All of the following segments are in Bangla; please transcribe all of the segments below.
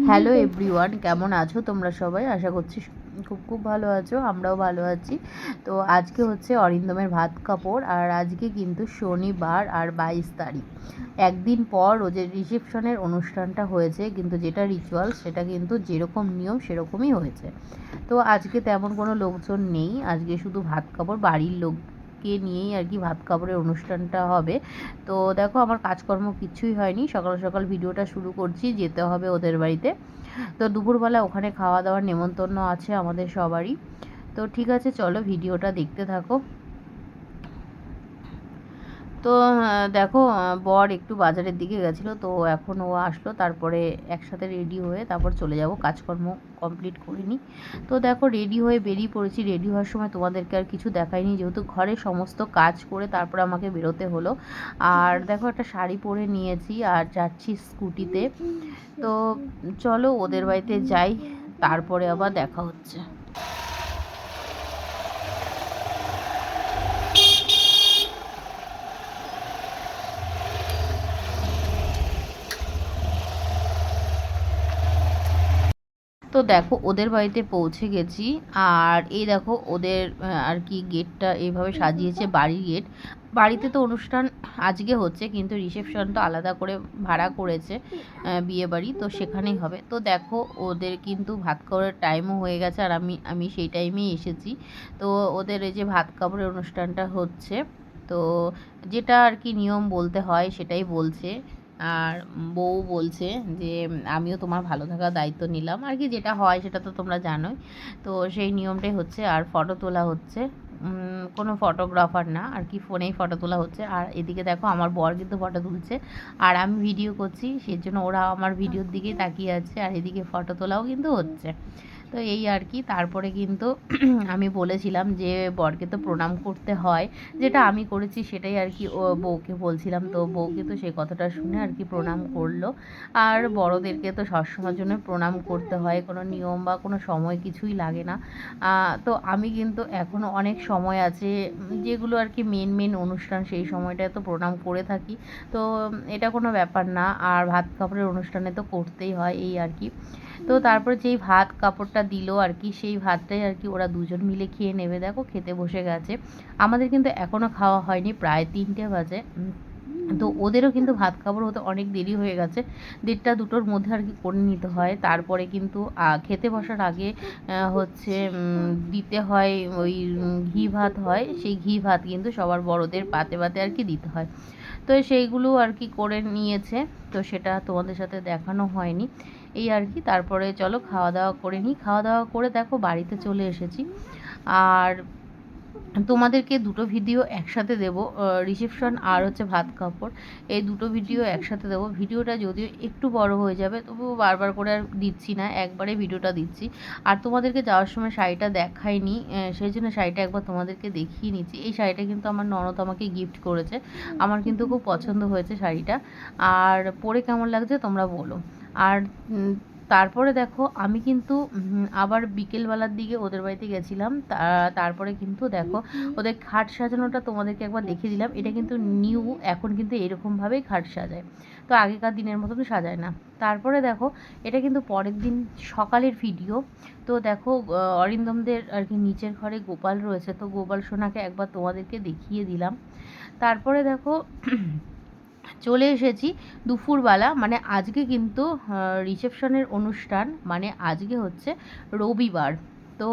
হ্যালো এভরিওয়ান, কেমন আছো তোমরা সবাই? আশা করছি খুব খুব ভালো আছো, আমরাও ভালো আছি। তো আজকে হচ্ছে অরিন্দমের ভাত কাপড়, আর আজকে কিন্তু শনিবার আর 22 তারিখ, একদিন পর ওদের রিসেপশনের অনুষ্ঠানটা হয়েছে, কিন্তু যেটা রিচুয়াল সেটা কিন্তু যেরকম নিয়ম সেরকমই হয়েছে। তো আজকে তেমন কোনো লোকজন নেই, আজকে শুধু ভাত কাপড় বাড়ির লোককে নিয়েই আর কি ভাত কাপড়ের অনুষ্ঠানটা হবে। তো দেখো, আমার কাজকর্ম কিছুই হয়নি, সকাল সকাল ভিডিওটা শুরু করছি, যেতে হবে ওদের বাড়িতে। তো দুপুরবেলা ওখানে খাওয়া দাওয়ার নেমন্তন্ন আছে আমাদের সবারই। তো ঠিক আছে, চলো ভিডিওটা দেখতে থাকো। তো দেখো, বর একটু বাজারের দিকে গেছিলো, তো এখন ও আসলো, তারপরে একসাথে রেডি হয়ে তারপর চলে যাব, কাজকর্ম কমপ্লিট করে নিই। তো দেখো, রেডি হয়ে বেরিয়ে পড়েছি। রেডি হওয়ার সময় তোমাদেরকে আর কিছু দেখাইনি, যেহেতু ঘরে সমস্ত কাজ করে তারপরে আমাকে বেরোতে হলো। আর দেখো, একটা শাড়ি পরে নিয়েছি আর যাচ্ছি স্কুটিতে। তো চলো ওদের বাড়িতে যাই, তারপরে আবার দেখা হচ্ছে। তো দেখো, ওদের বাড়িতে পৌঁছে গেছি। আর এই দেখো ওদের আর কি গেটটা এইভাবে সাজিয়েছে, বাড়ির গেট। বাড়িতে তো অনুষ্ঠান আজকে হচ্ছে, কিন্তু রিসেপশন তো আলাদা করে ভাড়া করেছে বিয়ে বাড়ি, তো সেখানেই হবে। তো দেখো, ওদের কিন্তু ভাত খাওয়ার টাইমও হয়ে গেছে, আর আমি সেই টাইমেই এসেছি। তো ওদের এই যে ভাত কাপড়ের অনুষ্ঠানটা হচ্ছে, তো যেটা আর কি নিয়ম বলতে হয় সেটাই বলছে। আর বউ বলছে যে আমিও তোমার ভালো থাকার দায়িত্ব নিলাম আর কি, যেটা হয় সেটা তো তোমরা জানোই। তো সেই নিয়মটাই হচ্ছে, আর ফটো তোলা হচ্ছে। কোনো ফটোগ্রাফার না আর কি, ফোনেই ফটো তোলা হচ্ছে। আর এদিকে দেখো, আমার বর কিন্তু ফটো তুলছে আর আমি ভিডিও করছি, সেই জন্য ওরা আমার ভিডিওর দিকেই তাকিয়ে আছে, আর এদিকে ফটো তোলাও কিন্তু হচ্ছে। তো এই আর কি, তারপরে কিন্তু আমি বলেছিলাম যে বরকে তো প্রণাম করতে হয়, যেটা আমি করেছি সেটাই আর কি ও বউকে বলছিলাম। তো বউকে তো সেই কথাটা শুনে আর কি প্রণাম করলো। আর বড়োদেরকে তো সবসময়ের জন্য প্রণাম করতে হয়, কোনো নিয়ম বা কোনো সময় কিছুই লাগে না। তো আমি কিন্তু এখনও অনেক সময় আছে, যেগুলো আর কি মেন মেন অনুষ্ঠান সেই সময়টায় তো প্রণাম করে থাকি। তো এটা কোনো ব্যাপার না, আর ভাত কাপড়ের অনুষ্ঠানে তো করতেই হয়, এই আর কি। তো তারপর যেই ভাত কাপড়টা দিল আর কি, সেই ভাতটাই আর কি ওরা দুজন মিলে খেয়ে নেবে। দেখো, খেতে বসে গেছে। আমাদের কিন্তু এখনও খাওয়া হয়নি, প্রায় 3টে বাজে। তো ওদেরও কিন্তু ভাত কাপড় হতে অনেক দেরি হয়ে গেছে, 1:30 2টোর মধ্যে আর কি করে নিতে হয়। তারপরে কিন্তু খেতে বসার আগে হচ্ছে দিতে হয় ওই ঘি ভাত হয়, সেই ঘি ভাত কিন্তু সবার বড়দের পাতে পাতে আর কি দিতে হয়। তো সেইগুলো আর কি করে নিয়েছে, তো সেটা তোমাদের সাথে দেখানো হয়নি, এই আর কি। তারপরে চলো খাওয়া দাওয়া করে নিই। খাওয়া দাওয়া করে দেখো বাড়িতে চলে এসেছি। আর তোমাদেরকে দুটো ভিডিও একসাথে দেবো, রিসেপশন আর হচ্ছে ভাত কাপড়, এই দুটো ভিডিও একসাথে দেবো। ভিডিওটা যদিও একটু বড় হয়ে যাবে, তবুও বারবার করে আর দিচ্ছি না, একবারে ভিডিওটা দিচ্ছি। আর তোমাদেরকে যাওয়ার সময় শাড়িটা দেখাইনি, সেই জন্য শাড়িটা একবার তোমাদেরকে দেখিয়ে নিচ্ছি। এই শাড়িটা কিন্তু আমার ননদ আমাকে গিফট করেছে, আমার কিন্তু খুব পছন্দ হয়েছে শাড়িটা। আর পরে কেমন লাগছে তোমরা বলো। আর তারপরে দেখো, আমি কিন্তু আবার বিকেলবেলার দিকে ওদের বাড়িতে গেছিলাম। তারপরে কিন্তু দেখো, ওদের খাট সাজানোটা তোমাদেরকে একবার দেখিয়ে দিলাম। এটা কিন্তু নিউ, এখন কিন্তু এরকমভাবেই খাট সাজায়, তো আগেকার দিনের মতো তো সাজায় না। তারপরে দেখো, এটা কিন্তু পরের দিন সকালের ভিডিও। তো দেখো, অরিন্দমদের আর কি নিচের ঘরে গোপাল রয়েছে, তো গোপাল সোনাকে একবার তোমাদেরকে দেখিয়ে দিলাম। তারপরে দেখো, চলে এসেছি দুপুরবেলা, মানে আজকে কিন্তু রিসেপশনের অনুষ্ঠান, মানে আজকে হচ্ছে রবিবার। তো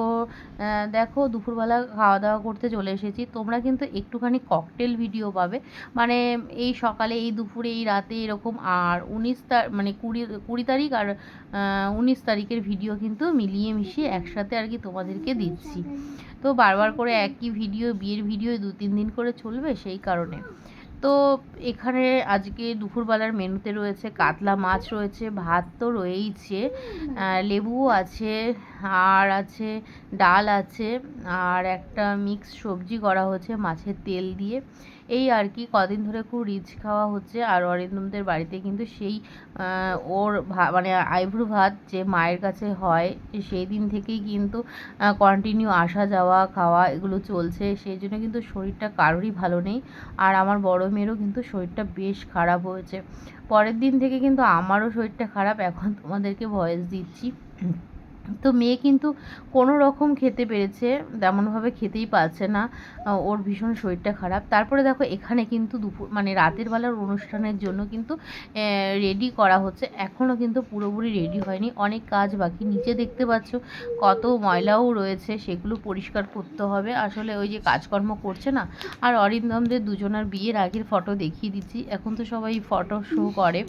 দেখো, দুপুরবেলা খাওয়া দাওয়া করতে চলে এসেছি। তোমরা কিন্তু একটুখানি ককটেল ভিডিও পাবে, মানে এই সকালে, এই দুপুরে, এই রাতে এরকম। আর 19 মানে 20 তারিখ আর 19 তারিখের ভিডিও কিন্তু মিলিয়ে মিশিয়ে একসাথে আর কি তোমাদেরকে দিচ্ছি। তো বারবার করে একই ভিডিও, বিয়ের ভিডিও 2-3 দিন করে চলবে, সেই কারণে। তো এখানে আজকে দুপুরবেলার মেনুতে রয়েছে কাতলা মাছ রয়েছে, ভাত তো রয়েইছে, লেবুও আছে, আর আছে ডাল আছে, আর একটা মিক্স সবজি করা হয়েছে মাছের তেল দিয়ে, এই আর কি, কদিন ধরে খুব রিচ খাওয়া হচ্ছে। আর অরিন্দমদের বাড়িতে কিন্তু সেই ওর মানে আইব্রু ভাত যে মায়ের কাছে হয় সেই দিন থেকেই কিন্তু কন্টিনিউ আসা যাওয়া খাওয়া এগুলো চলছে। সেই জন্য কিন্তু শরীরটা কারোরই ভালো নেই। আর আমার বড় মেয়েরও কিন্তু শরীরটা বেশ খারাপ হয়েছে। পরের দিন থেকে কিন্তু আমারও শরীরটা খারাপ, এখন তোমাদেরকে ভয়েস দিচ্ছি। তো মেয়ে কিন্তু কোনো রকম খেতে পেরেছে, তেমনভাবে খেতেই পারছে না, ওর ভীষণ শরীরটা খারাপ। তারপরে দেখো এখানে কিন্তু দুপুর মানে রাতের বেলার অনুষ্ঠানের জন্য কিন্তু রেডি করা হচ্ছে, এখনও কিন্তু পুরোপুরি রেডি হয়নি, অনেক কাজ বাকি। নিচে দেখতে পাচ্ছ কত ময়লাও রয়েছে, সেগুলো পরিষ্কার করতে হবে। আসলে ওই যে কাজকর্ম করছে না। আর অরিন্দমদের দুজনের বিয়ের আগের ফটো দেখিয়ে দিচ্ছি, এখন তো সবাই ফটো শো করে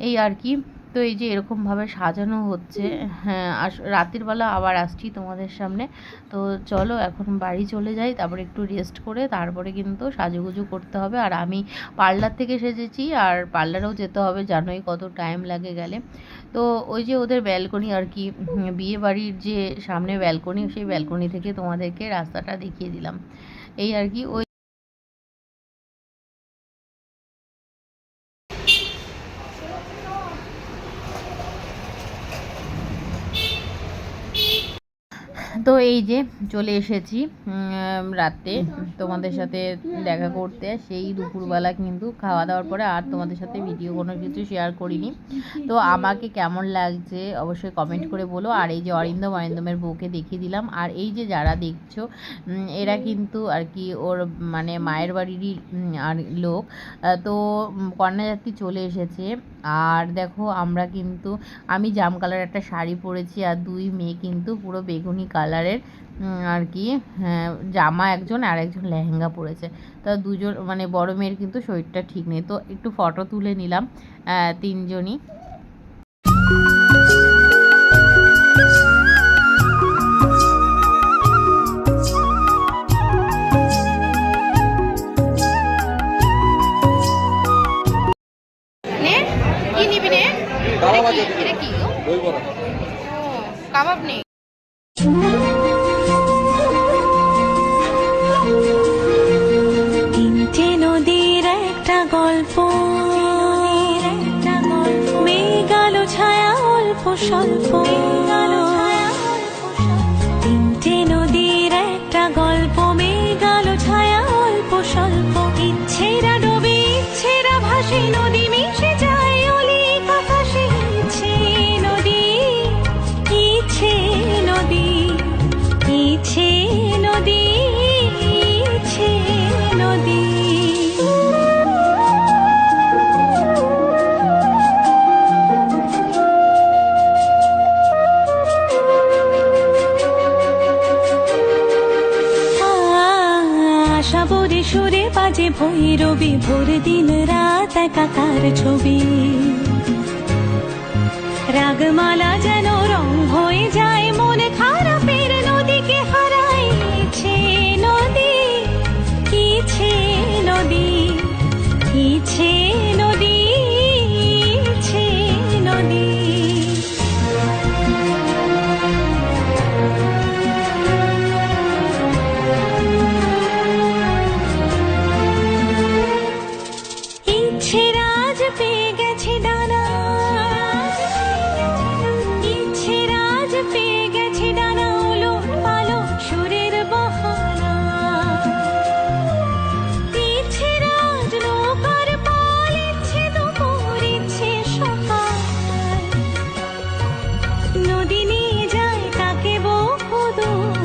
এই আর কি। তো এই যে এরকমভাবে সাজানো হচ্ছে। হ্যাঁ, রাতের বেলা আবার আসছি তোমাদের সামনে। তো চলো এখন বাড়ি চলে যাই, তারপরে একটু রেস্ট করে তারপরে কিন্তু সাজুগুজু করতে হবে। আর আমি পার্লার থেকে সেজেছি, আর পার্লারেও যেতে হবে, জানোই কত টাইম লাগে গেলে। তো ওই যে ওদের ব্যালকনি আর কি, বিয়ে বাড়ির যে সামনে ব্যালকনি, সেই ব্যালকনি থেকে তোমাদেরকে রাস্তাটা দেখিয়ে দিলাম এই আর কি। ওই তো এই যে চলে এসেছি রাতে তোমাদের সাথে দেখা করতে। সেই দুপুরবেলা কিন্তু খাওয়া দাওয়ার পরে আর তোমাদের সাথে ভিডিও কোনো কিছু শেয়ার করিনি। তো আমাকে কেমন লাগছে অবশ্যই কমেন্ট করে বলো। আর এই যে অরিন্দমের বউকে দেখিয়ে দিলাম। আর এই যে যারা দেখছো এরা কিন্তু আর কি ওর মানে মায়ের বাড়িরই আর লোক। তো কন্যাযাত্রী চলে এসেছে। আর দেখো আমরা কিন্তু আমি জাম কালার একটা শাড়ি পরেছি, আর দুই মেয়ে কিন্তু পুরো বেগুনি কালারের আর কি জামা একজন আর একজন লেহেঙ্গা পরেছে। তা দুজন মানে বড় মেয়ের কিন্তু শরীরটা ঠিক নেই, তো একটু ফটো তুলে নিলাম তিনজনই। কি নিবি নে? এটা কি কাবাব নেই? তিনটে নদীর একটা গল্প, মেঘালো ছায়া অল্প স্বল্প। তিনটে নদীর একটা গল্প, মেঘালো ছায়া অল্প স্বল্প। ইচ্ছেরা ডোবে ইচ্ছেরা ভাসে, নদী মিশে যায় অলিক আকাশে। ইচ্ছে নদী, ইচ্ছে নদী, ইচ্ছে নদী, ইচ্ছে নদী। আশাবরে সুরে বাজে ভৈরবী, ভোর দিন রাত একাকার ছবি। রাগমালা যেন রং হয়ে যায়, মন খারাপের নদীকে হারায়। ইচ্ছে নদী, ইচ্ছে নদী, ইচ্ছে নদী, ইচ্ছে নদী। ইচ্ছে রাজ পেয়ে গেছে ডানা, ইচ্ছে রাজ পেয়ে গেছে ডানা, ওলট পালট সুরের বাহানা। ইচ্ছে রাজ নৌকার পাল, ইচ্ছে দুপুর, ইচ্ছে সকাল। নদী নিয়ে যায় তাকে বহুদূর,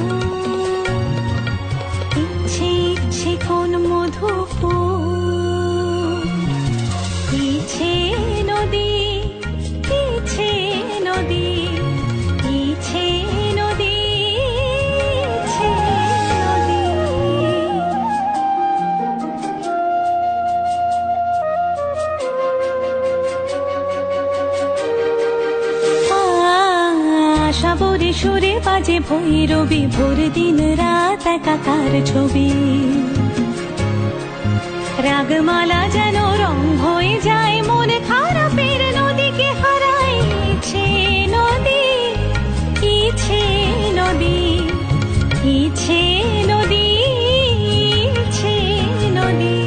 ইচ্ছে ইচ্ছে কোন মধুপুর। ইচ্ছে নদী, ইচ্ছে নদী, ইচ্ছে নদী, ইচ্ছে নদী। আশাবরে সুরে বাজে ভৈরবী, ভোর দিন রাত একাকার ছবি। রাগমালা যেন রং হয়ে যায়, মন খারাপের নদীকে হারায়। ইচ্ছে নদী, ইচ্ছে নদী, ইচ্ছে নদী, ইচ্ছে নদী।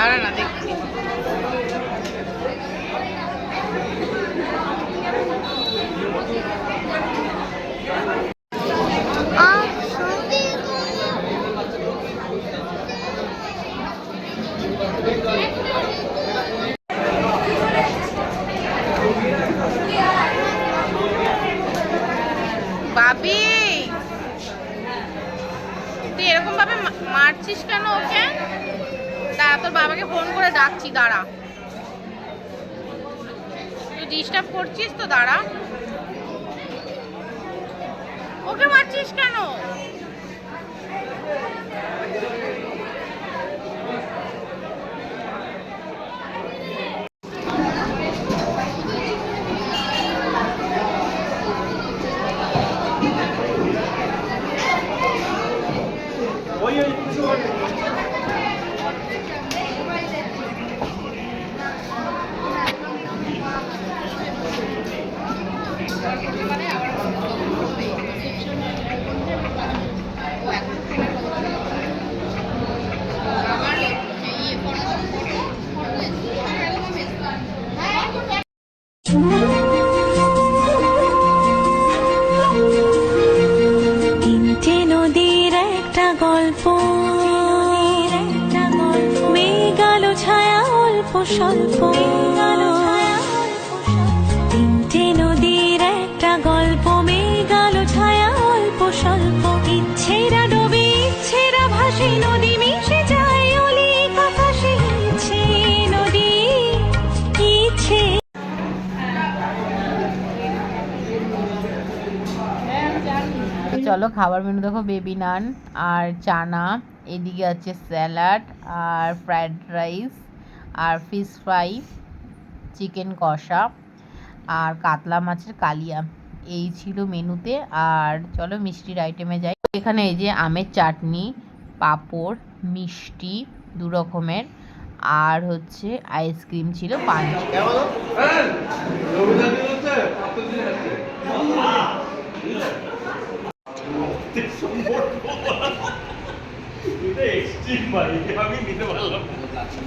দাঁড়া না দেখছি। বাবি, তুই এরকম ভাবে মারছিস কেন ওকে? দাঁড়া, তোর বাবাকে ফোন করে ডাকছি, দাঁড়া। তুই ডিস্টার্ব করছিস তো, দাঁড়া। ওকে মারছিস কেন? তিনটে নদীর একটা গল্প, মেঘ আলো ছায়া অল্প স্বল্প। তিনটে নদীর একটা গল্প, মেঘ আলো ছায়া অল্প স্বল্প। ইচ্ছেরা ডোবে, ইচ্ছেরা ভাসে, নদী মিশে যায় অলিক আকাশে। ইচ্ছে নদী, ইচ্ছে। তো চলো, খাবার মেনু দেখো, বেবি নান আর চানা, এদিকে আছে স্যালাড আর ফ্রাইড রাইস আর ফিশ ফ্রাই, চিকেন কষা আর কাতলা মাছের কালিয়া। এই ছিল মেনুতে। আর চলো মিষ্টির আইটেমে যাই। এখানে এই যে আমের চাটনি, পাঁপড়, মিষ্টি 2 রকমের, আর হচ্ছে আইসক্রিম ছিল 5। এটা এক্সট্রিম ভাই, আমি নিতে পারলাম না।